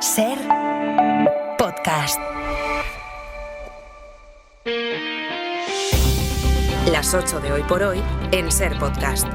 Ser Podcast. Las 8 de Hoy por Hoy en Ser Podcast.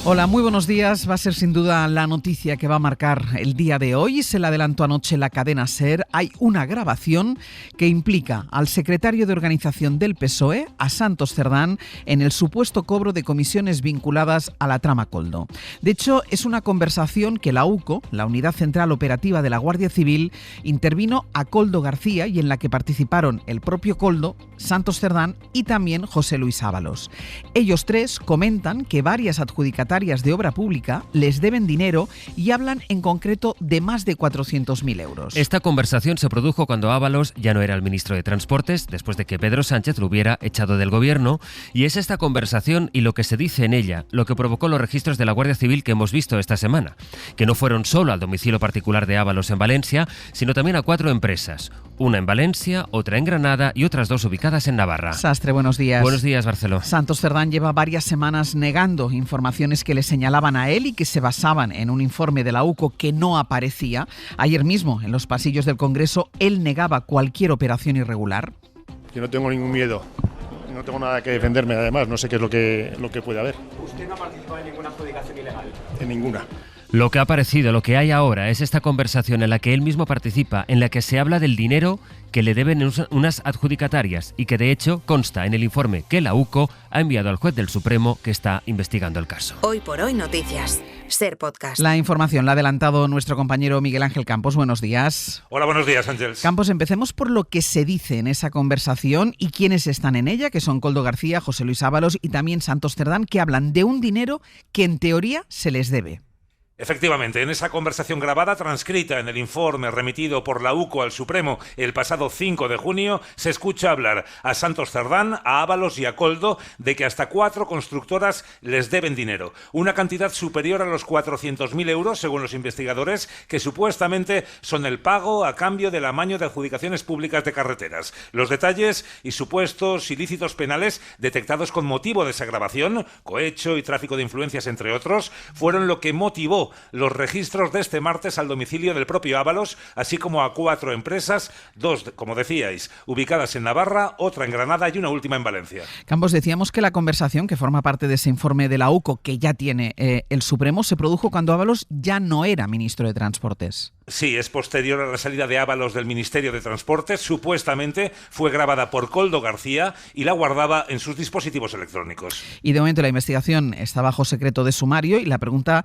Hola, muy buenos días. Va a ser sin duda la noticia que va a marcar el día de hoy. Se la adelantó anoche la cadena SER. Hay una grabación que implica al secretario de organización del PSOE, a Santos Cerdán, en el supuesto cobro de comisiones vinculadas a la trama Koldo. De hecho, es una conversación que la UCO, la Unidad Central Operativa de la Guardia Civil, intervino a Koldo García y en la que participaron el propio Koldo, Santos Cerdán y también José Luis Ábalos. Ellos tres comentan que varias adjudicatarias de obra pública les deben dinero y hablan en concreto de más de 400.000 euros. Esta conversación se produjo cuando Ábalos ya no era el ministro de Transportes, después de que Pedro Sánchez lo hubiera echado del gobierno, y es esta conversación y lo que se dice en ella lo que provocó los registros de la Guardia Civil que hemos visto esta semana, que no fueron solo al domicilio particular de Ábalos en Valencia, sino también a 4 empresas, una en Valencia, otra en Granada y otras 2 ubicadas en Navarra. Sastre, buenos días. Buenos días, Barceló. Santos Cerdán lleva varias semanas negando informaciones que le señalaban a él y que se basaban en un informe de la UCO que no aparecía. Ayer mismo, en los pasillos del Congreso, él negaba cualquier operación irregular. Yo no tengo ningún miedo, no tengo nada que defenderme, además, no sé qué es lo que puede haber. ¿Usted no ha participado en ninguna adjudicación ilegal? En ninguna. Lo que ha aparecido, lo que hay ahora, es esta conversación en la que él mismo participa, en la que se habla del dinero que le deben unas adjudicatarias y que de hecho consta en el informe que la UCO ha enviado al juez del Supremo que está investigando el caso. Hoy por Hoy Noticias. Ser Podcast. La información la ha adelantado nuestro compañero Miguel Ángel Campos. Buenos días. Hola, buenos días, Ángeles. Campos, empecemos por lo que se dice en esa conversación y quiénes están en ella, que son Koldo García, José Luis Ábalos y también Santos Cerdán, que hablan de un dinero que en teoría se les debe. Efectivamente, en esa conversación grabada transcrita en el informe remitido por la UCO al Supremo el pasado 5 de junio, se escucha hablar a Santos Cerdán, a Ábalos y a Koldo de que hasta 4 constructoras les deben dinero, una cantidad superior a los 400.000 euros, según los investigadores, que supuestamente son el pago a cambio del amaño de adjudicaciones públicas de carreteras. Los detalles y supuestos ilícitos penales detectados con motivo de esa grabación, cohecho y tráfico de influencias, entre otros, fueron lo que motivó los registros de este martes al domicilio del propio Ábalos, así como a 4 empresas, 2, como decíais, ubicadas en Navarra, otra en Granada y una última en Valencia. Campos, decíamos que la conversación, que forma parte de ese informe de la UCO que ya tiene el Supremo, se produjo cuando Ábalos ya no era ministro de Transportes. Sí, es posterior a la salida de Ábalos del Ministerio de Transportes. Supuestamente fue grabada por Koldo García y la guardaba en sus dispositivos electrónicos. Y de momento la investigación está bajo secreto de sumario y la pregunta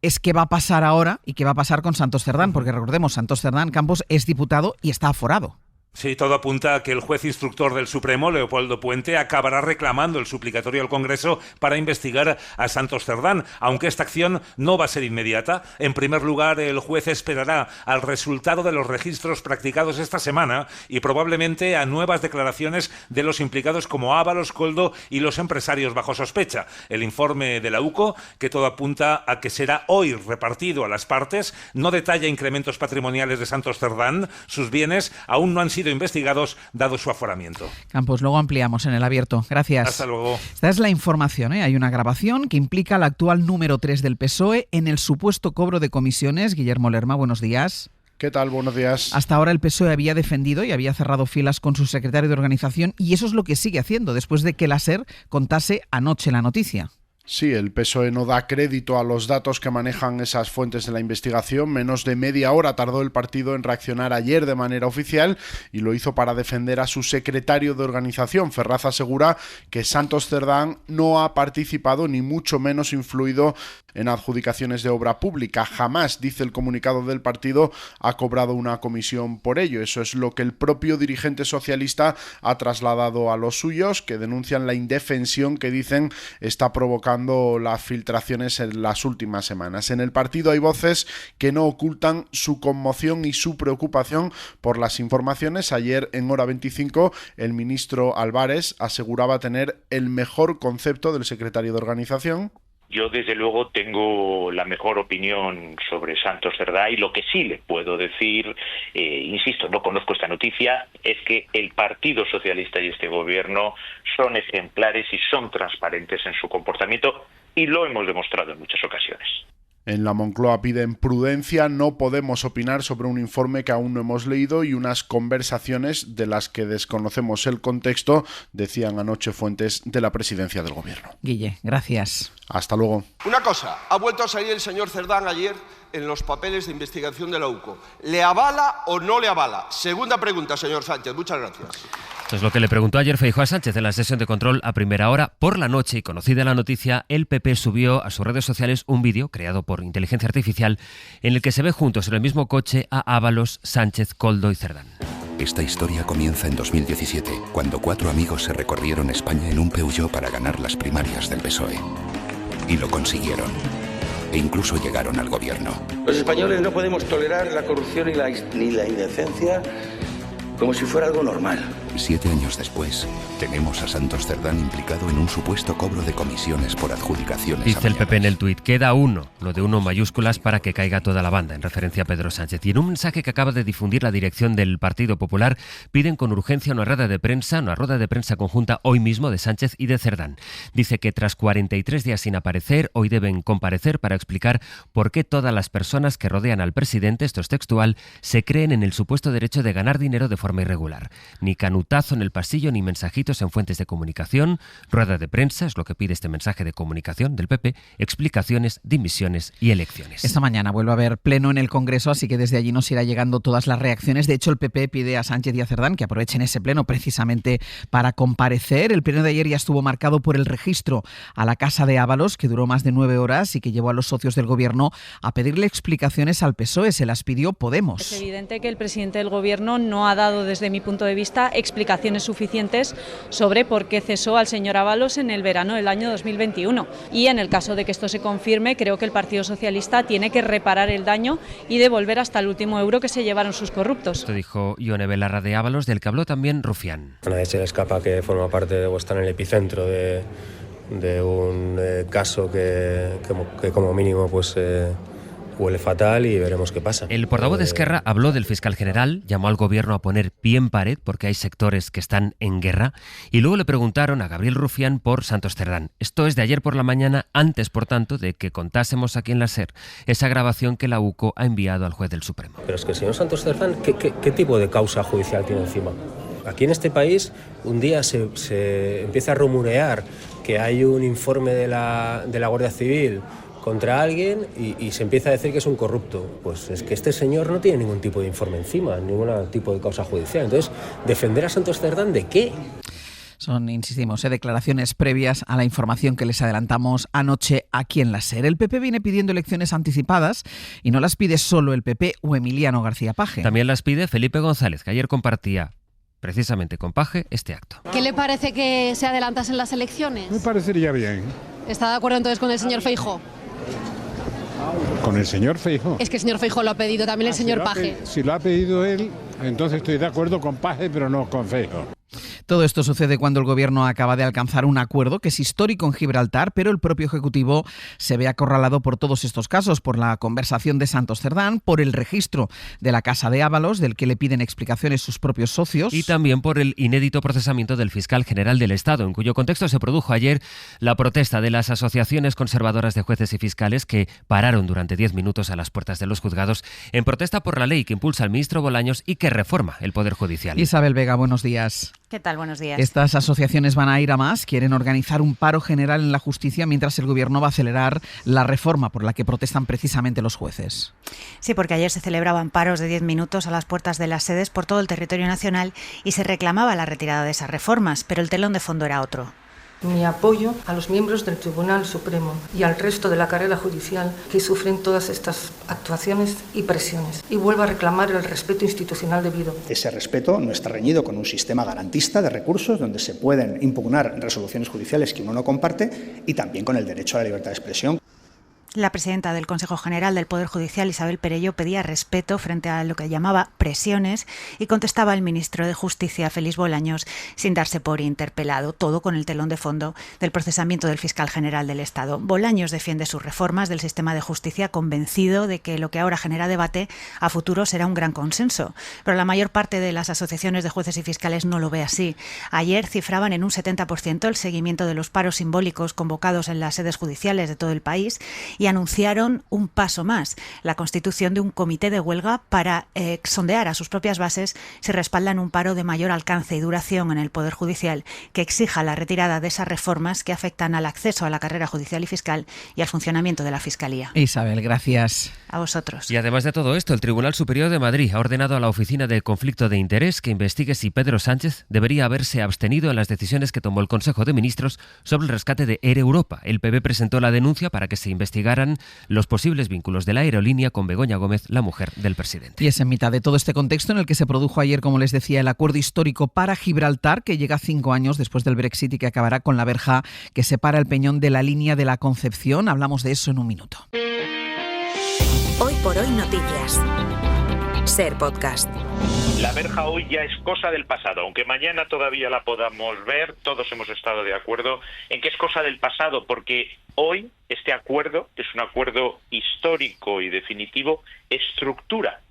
es qué va a pasar ahora y qué va a pasar con Santos Cerdán, porque recordemos, Santos Cerdán, Campos, es diputado y está aforado. Sí, todo apunta a que el juez instructor del Supremo, Leopoldo Puente, acabará reclamando el suplicatorio al Congreso para investigar a Santos Cerdán, aunque esta acción no va a ser inmediata. En primer lugar, el juez esperará al resultado de los registros practicados esta semana y probablemente a nuevas declaraciones de los implicados como Ábalos, Koldo y los empresarios bajo sospecha. El informe de la UCO, que todo apunta a que será hoy repartido a las partes, no detalla incrementos patrimoniales de Santos Cerdán. Sus bienes aún no han sido investigados dado su aforamiento. Campos, luego ampliamos en el abierto. Gracias. Hasta luego. Esta es la información, ¿eh? Hay una grabación que implica al actual número 3 del PSOE en el supuesto cobro de comisiones. Guillermo Lerma, buenos días. ¿Qué tal? Buenos días. Hasta ahora el PSOE había defendido y había cerrado filas con su secretario de organización y eso es lo que sigue haciendo después de que la SER contase anoche la noticia. Sí, el PSOE no da crédito a los datos que manejan esas fuentes de la investigación. Menos de media hora tardó el partido en reaccionar ayer de manera oficial y lo hizo para defender a su secretario de organización. Ferraz asegura que Santos Cerdán no ha participado ni mucho menos influido en adjudicaciones de obra pública. Jamás, dice el comunicado del partido, ha cobrado una comisión por ello. Eso es lo que el propio dirigente socialista ha trasladado a los suyos, que denuncian la indefensión que dicen está provocando las filtraciones en las últimas semanas. En el partido hay voces que no ocultan su conmoción y su preocupación por las informaciones. Ayer, en Hora 25, el ministro Álvarez aseguraba tener el mejor concepto del secretario de organización. Yo, desde luego, tengo la mejor opinión sobre Santos Cerdán y lo que sí le puedo decir, insisto, no conozco esta noticia, es que el Partido Socialista y este gobierno son ejemplares y son transparentes en su comportamiento y lo hemos demostrado en muchas ocasiones. En la Moncloa piden prudencia, no podemos opinar sobre un informe que aún no hemos leído y unas conversaciones de las que desconocemos el contexto, decían anoche fuentes de la presidencia del gobierno. Guille, gracias. Hasta luego. Una cosa, ha vuelto a salir el señor Cerdán ayer en los papeles de investigación de la UCO. ¿Le avala o no le avala? Segunda pregunta, señor Sánchez. Muchas gracias. Esto es lo que le preguntó ayer Feijóo a Sánchez en la sesión de control a primera hora. Por la noche, y conocida la noticia, el PP subió a sus redes sociales un vídeo creado por inteligencia artificial en el que se ve juntos en el mismo coche a Ábalos, Sánchez, Koldo y Cerdán. Esta historia comienza en 2017, cuando 4 amigos se recorrieron España en un Peugeot para ganar las primarias del PSOE. Y lo consiguieron. E incluso llegaron al gobierno. Los españoles no podemos tolerar la corrupción ni la indecencia como si fuera algo normal. 7 años después, tenemos a Santos Cerdán implicado en un supuesto cobro de comisiones por adjudicaciones. Dice el PP en el tuit, queda uno, lo de uno mayúsculas para que caiga toda la banda, en referencia a Pedro Sánchez. Y en un mensaje que acaba de difundir la dirección del Partido Popular, piden con urgencia una rueda de prensa conjunta hoy mismo de Sánchez y de Cerdán. Dice que tras 43 días sin aparecer, hoy deben comparecer para explicar por qué todas las personas que rodean al presidente, esto es textual, se creen en el supuesto derecho de ganar dinero de forma irregular. Ni canutazo en el pasillo ni mensajitos en fuentes de comunicación. Rueda de prensa es lo que pide este mensaje de comunicación del PP, explicaciones, dimisiones y elecciones. Esta mañana vuelve a haber pleno en el Congreso, así que desde allí nos irá llegando todas las reacciones. De hecho, el PP pide a Sánchez y a Cerdán que aprovechen ese pleno precisamente para comparecer. El pleno de ayer ya estuvo marcado por el registro a la casa de Ábalos, que duró más de 9 horas y que llevó a los socios del Gobierno a pedirle explicaciones al PSOE. Se las pidió Podemos. Es evidente que el presidente del Gobierno no ha dado, desde mi punto de vista, explicaciones suficientes sobre por qué cesó al señor Ábalos en el verano del año 2021. Y en el caso de que esto se confirme, creo que el Partido Socialista tiene que reparar el daño y devolver hasta el último euro que se llevaron sus corruptos. Esto dijo Ione Belarra de Ábalos, del que habló también Rufián. A nadie se le escapa que forma parte o está en el epicentro de un caso que como mínimo pues huele fatal y veremos qué pasa. El portavoz de Esquerra habló del fiscal general, llamó al gobierno a poner pie en pared porque hay sectores que están en guerra y luego le preguntaron a Gabriel Rufián por Santos Cerdán. Esto es de ayer por la mañana, antes por tanto de que contásemos aquí en la SER esa grabación que la UCO ha enviado al juez del Supremo. Pero es que el señor Santos Cerdán, ¿qué tipo de causa judicial tiene encima? Aquí en este país un día se empieza a rumorear que hay un informe de la Guardia Civil contra alguien y se empieza a decir que es un corrupto. Pues es que este señor no tiene ningún tipo de informe encima, ningún tipo de causa judicial. Entonces, ¿defender a Santos Cerdán de qué? Son, insistimos, declaraciones previas a la información que les adelantamos anoche aquí en la SER. El PP viene pidiendo elecciones anticipadas y no las pide solo el PP o Emiliano García Paje. También las pide Felipe González, que ayer compartía precisamente con Paje este acto. ¿Qué le parece que se adelantasen las elecciones? Me parecería bien. ¿Está de acuerdo entonces con el señor Feijóo? ¿Con el señor Feijóo? Es que el señor Feijóo lo ha pedido también el señor Paje. Si lo ha pedido él, entonces estoy de acuerdo con Paje, pero no con Feijóo. Todo esto sucede cuando el Gobierno acaba de alcanzar un acuerdo que es histórico en Gibraltar, pero el propio Ejecutivo se ve acorralado por todos estos casos, por la conversación de Santos Cerdán, por el registro de la casa de Ábalos, del que le piden explicaciones sus propios socios. Y también por el inédito procesamiento del fiscal general del Estado, en cuyo contexto se produjo ayer la protesta de las asociaciones conservadoras de jueces y fiscales que pararon durante 10 minutos a las puertas de los juzgados en protesta por la ley que impulsa el ministro Bolaños y que reforma el Poder Judicial. Isabel Vega, buenos días. ¿Qué tal? Buenos días. Estas asociaciones van a ir a más, quieren organizar un paro general en la justicia mientras el Gobierno va a acelerar la reforma por la que protestan precisamente los jueces. Sí, porque ayer se celebraban paros de 10 minutos a las puertas de las sedes por todo el territorio nacional y se reclamaba la retirada de esas reformas, pero el telón de fondo era otro. Mi apoyo a los miembros del Tribunal Supremo y al resto de la carrera judicial que sufren todas estas actuaciones y presiones. Y vuelvo a reclamar el respeto institucional debido. Ese respeto no está reñido con un sistema garantista de recursos donde se pueden impugnar resoluciones judiciales que uno no comparte y también con el derecho a la libertad de expresión. La presidenta del Consejo General del Poder Judicial, Isabel Perello, pedía respeto frente a lo que llamaba presiones y contestaba el ministro de Justicia, Félix Bolaños, sin darse por interpelado, todo con el telón de fondo del procesamiento del fiscal general del Estado. Bolaños defiende sus reformas del sistema de justicia convencido de que lo que ahora genera debate a futuro será un gran consenso, pero la mayor parte de las asociaciones de jueces y fiscales no lo ve así. Ayer cifraban en un 70% el seguimiento de los paros simbólicos convocados en las sedes judiciales de todo el país y anunciaron un paso más, la constitución de un comité de huelga para sondear a sus propias bases si respaldan un paro de mayor alcance y duración en el Poder Judicial que exija la retirada de esas reformas que afectan al acceso a la carrera judicial y fiscal y al funcionamiento de la Fiscalía. Isabel, gracias. A vosotros. Y además de todo esto, el Tribunal Superior de Madrid ha ordenado a la Oficina de Conflicto de Interés que investigue si Pedro Sánchez debería haberse abstenido en las decisiones que tomó el Consejo de Ministros sobre el rescate de Air Europa. El PP presentó la denuncia para que se investigaran los posibles vínculos de la aerolínea con Begoña Gómez, la mujer del presidente. Y es en mitad de todo este contexto en el que se produjo ayer, como les decía, el acuerdo histórico para Gibraltar, que llega 5 años después del Brexit y que acabará con la verja que separa el Peñón de la línea de la Concepción. Hablamos de eso en un minuto. Hoy por hoy noticias. Ser Podcast. La verja hoy ya es cosa del pasado, aunque mañana todavía la podamos ver, todos hemos estado de acuerdo en que es cosa del pasado, porque hoy este acuerdo, que es un acuerdo histórico y definitivo, estructura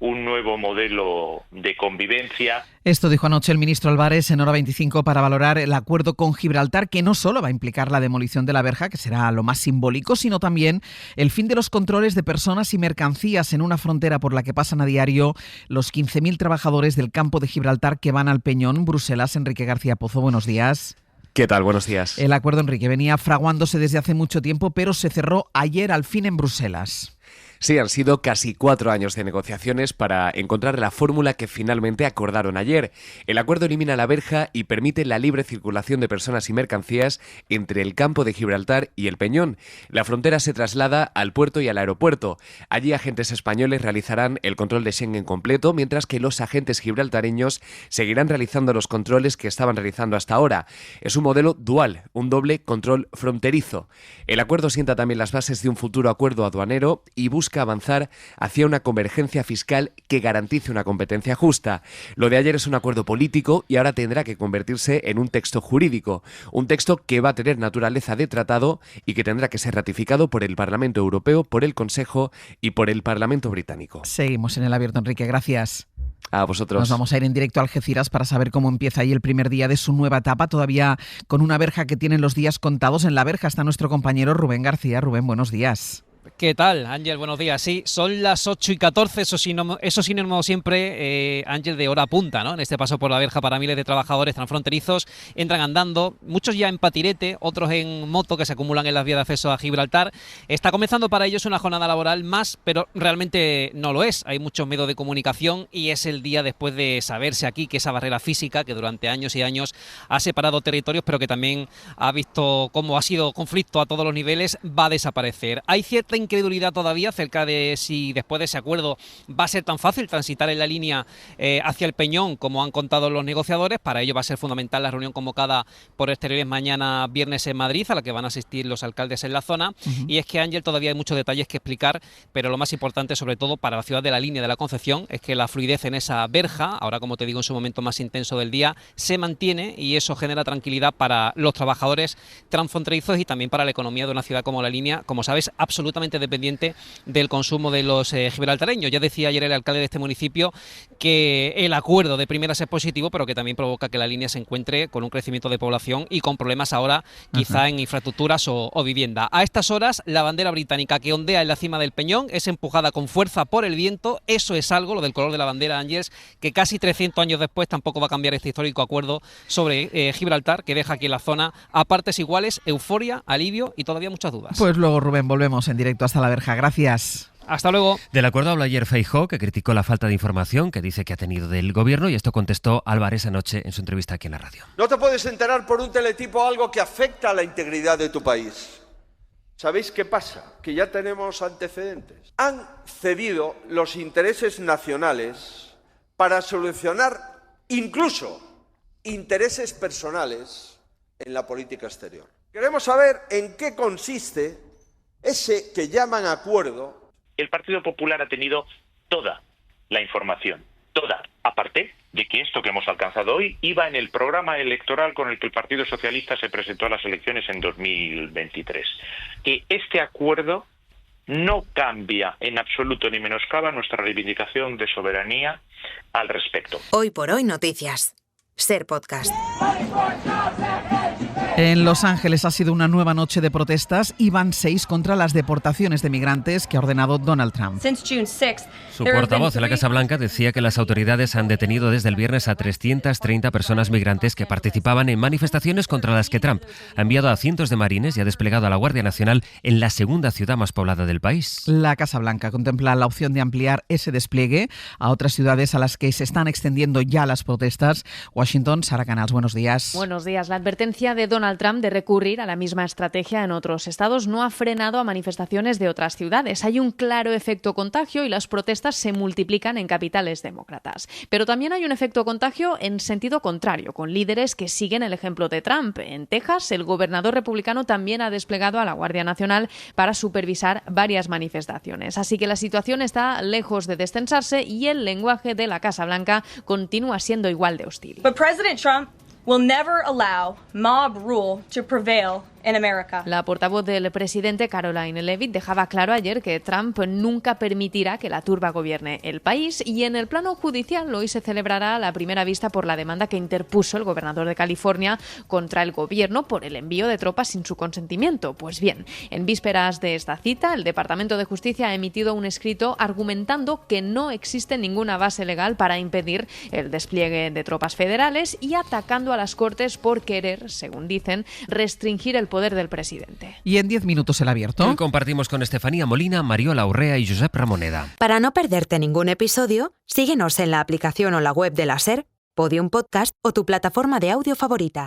un nuevo modelo de convivencia. Esto dijo anoche el ministro Álvarez en Hora 25 para valorar el acuerdo con Gibraltar, que no solo va a implicar la demolición de la verja, que será lo más simbólico, sino también el fin de los controles de personas y mercancías en una frontera por la que pasan a diario los 15.000 trabajadores del campo de Gibraltar que van al Peñón, Bruselas. Enrique García Pozo, buenos días. ¿Qué tal? Buenos días. El acuerdo, Enrique, venía fraguándose desde hace mucho tiempo, pero se cerró ayer al fin en Bruselas. Sí, han sido casi 4 años de negociaciones para encontrar la fórmula que finalmente acordaron ayer. El acuerdo elimina la verja y permite la libre circulación de personas y mercancías entre el campo de Gibraltar y el Peñón. La frontera se traslada al puerto y al aeropuerto. Allí agentes españoles realizarán el control de Schengen completo, mientras que los agentes gibraltareños seguirán realizando los controles que estaban realizando hasta ahora. Es un modelo dual, un doble control fronterizo. El acuerdo sienta también las bases de un futuro acuerdo aduanero y busca avanzar hacia una convergencia fiscal que garantice una competencia justa. Lo de ayer es un acuerdo político y ahora tendrá que convertirse en un texto jurídico, un texto que va a tener naturaleza de tratado y que tendrá que ser ratificado por el Parlamento Europeo, por el Consejo y por el Parlamento británico. Seguimos en el abierto, Enrique, gracias. A vosotros. Nos vamos a ir en directo a Algeciras para saber cómo empieza ahí el primer día de su nueva etapa, todavía con una verja que tienen los días contados. En la verja está nuestro compañero Rubén García. Rubén, buenos días. ¿Qué tal, Ángel? Buenos días. Sí, son las 8:14, eso sinónimo siempre, Ángel, de hora punta, ¿no? En este paso por la verja para miles de trabajadores transfronterizos, entran andando, muchos ya en patinete, otros en moto que se acumulan en las vías de acceso a Gibraltar. Está comenzando para ellos una jornada laboral más, pero realmente no lo es. Hay muchos medios de comunicación y es el día después de saberse aquí que esa barrera física que durante años y años ha separado territorios, pero que también ha visto cómo ha sido conflicto a todos los niveles, va a desaparecer. Hay cierta incredulidad todavía acerca de si después de ese acuerdo va a ser tan fácil transitar en la línea hacia el Peñón como han contado los negociadores. Para ello va a ser fundamental la reunión convocada por Exteriores mañana viernes en Madrid, a la que van a asistir los alcaldes en la zona. Y es que, Ángel, todavía hay muchos detalles que explicar, pero lo más importante, sobre todo para la ciudad de la línea de la Concepción, es que la fluidez en esa verja, ahora como te digo en su momento más intenso del día, se mantiene y eso genera tranquilidad para los trabajadores transfronterizos y también para la economía de una ciudad como la línea, como sabes, absolutamente dependiente del consumo de los gibraltareños. Ya decía ayer el alcalde de este municipio que el acuerdo de primeras es positivo, pero que también provoca que la línea se encuentre con un crecimiento de población y con problemas ahora quizá en infraestructuras o vivienda. A estas horas, la bandera británica que ondea en la cima del Peñón es empujada con fuerza por el viento. Eso es algo, lo del color de la bandera, Ángeles, que casi 300 años después tampoco va a cambiar este histórico acuerdo sobre Gibraltar, que deja aquí en la zona a partes iguales euforia, alivio y todavía muchas dudas. Pues luego, Rubén, volvemos en directo hasta la verja. Gracias. Hasta luego. Del acuerdo habló ayer Feijóo, que criticó la falta de información que dice que ha tenido del gobierno, y esto contestó Álvarez anoche en su entrevista aquí en la radio. No te puedes enterar por un teletipo algo que afecta a la integridad de tu país. ¿Sabéis qué pasa? Que ya tenemos antecedentes. Han cedido los intereses nacionales para solucionar incluso intereses personales en la política exterior. Queremos saber en qué consiste ese que llaman acuerdo. El Partido Popular ha tenido toda la información, toda, aparte de que esto que hemos alcanzado hoy iba en el programa electoral con el que el Partido Socialista se presentó a las elecciones en 2023. Que este acuerdo no cambia en absoluto ni menoscaba nuestra reivindicación de soberanía al respecto. Hoy por hoy noticias. Ser Podcast. En Los Ángeles ha sido una nueva noche de protestas y van 6 contra las deportaciones de migrantes que ha ordenado Donald Trump. Su portavoz en la Casa Blanca decía que las autoridades han detenido desde el viernes a 330 personas migrantes que participaban en manifestaciones contra las que Trump ha enviado a cientos de marines y ha desplegado a la Guardia Nacional en la segunda ciudad más poblada del país. La Casa Blanca contempla la opción de ampliar ese despliegue a otras ciudades a las que se están extendiendo ya las protestas. Washington, Sara Canals, buenos días. Buenos días. La advertencia de Donald Trump de recurrir a la misma estrategia en otros estados no ha frenado a manifestaciones de otras ciudades. Hay un claro efecto contagio y las protestas se multiplican en capitales demócratas. Pero también hay un efecto contagio en sentido contrario, con líderes que siguen el ejemplo de Trump. En Texas, el gobernador republicano también ha desplegado a la Guardia Nacional para supervisar varias manifestaciones. Así que la situación está lejos de descensarse y el lenguaje de la Casa Blanca continúa siendo igual de hostil. But President Trump will never allow mob rule to prevail in America. La portavoz del presidente, Caroline Leavitt, dejaba claro ayer que Trump nunca permitirá que la turba gobierne el país, y en el plano judicial hoy se celebrará la primera vista por la demanda que interpuso el gobernador de California contra el gobierno por el envío de tropas sin su consentimiento. Pues bien, en vísperas de esta cita, el Departamento de Justicia ha emitido un escrito argumentando que no existe ninguna base legal para impedir el despliegue de tropas federales y atacando a las Cortes por querer, según dicen, restringir el poder del presidente. Y en 10 minutos el abierto. Hoy compartimos con Estefanía Molina, Mariola Urrea y Josep Ramoneda. Para no perderte ningún episodio, síguenos en la aplicación o la web de la SER, Podium Podcast o tu plataforma de audio favorita.